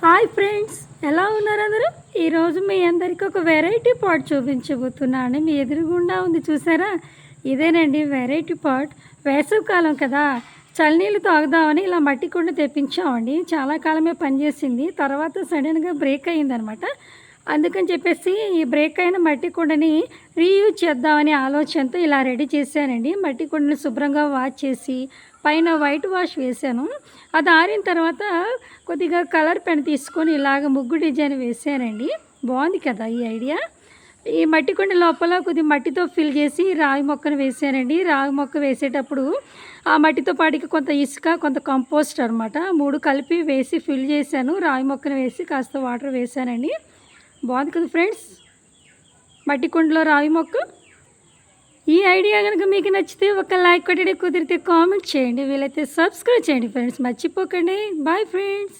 Hi friends, ఎలా ఉన్నారు అందరూ? ఈరోజు మీ అందరికీ ఒక వెరైటీ పాట్ చూపించబోతున్నాను. మీ ఎదురుగుండా ఉంది చూసారా, ఇదేనండి వెరైటీ పాట్. వేసవికాలం కదా, చల్లనీళ్ళు తాగుదామని ఇలా మట్టి కుండ తెప్పించామండి. చాలా కాలమే పనిచేసింది, తర్వాత సడన్గా బ్రేక్ అయ్యిందనమాట. అందుకని చెప్పేసి ఈ బ్రేక్ అయిన మట్టి కుండని రీయూజ్ చేద్దామనే ఆలోచనతో ఇలా రెడీ చేశానండి. మట్టి కుండని శుభ్రంగా వాష్ చేసి పైన వైట్ వాష్ వేసాను. అది ఆరిన తర్వాత కొద్దిగా కలర్ పెన్ తీసుకొని ఇలాగ ముగ్గు డిజైన్ వేసానండి. బాగుంది కదా ఈ ఐడియా. ఈ మట్టి కుండ లోపల కొద్దిగా మట్టితో ఫిల్ చేసి రాగి మొక్కను వేసానండి. రాగి మొక్క వేసేటప్పుడు ఆ మట్టితో పాటికి కొంత ఇసుక, కొంత కంపోస్ట్ అనమాట, 3 కలిపి వేసి ఫిల్ చేశాను. రాగి మొక్కను వేసి కాస్త వాటర్ వేసానండి. బాగుంది కదా ఫ్రెండ్స్, మట్టి కుండలో రాగి మొక్క. ఈ ఐడియా కనుక మీకు నచ్చితే ఒక లైక్ కొట్టండి, కుదిరితే కామెంట్ చేయండి, వీలైతే సబ్స్క్రైబ్ చేయండి ఫ్రెండ్స్, మర్చిపోకండి. Bye friends.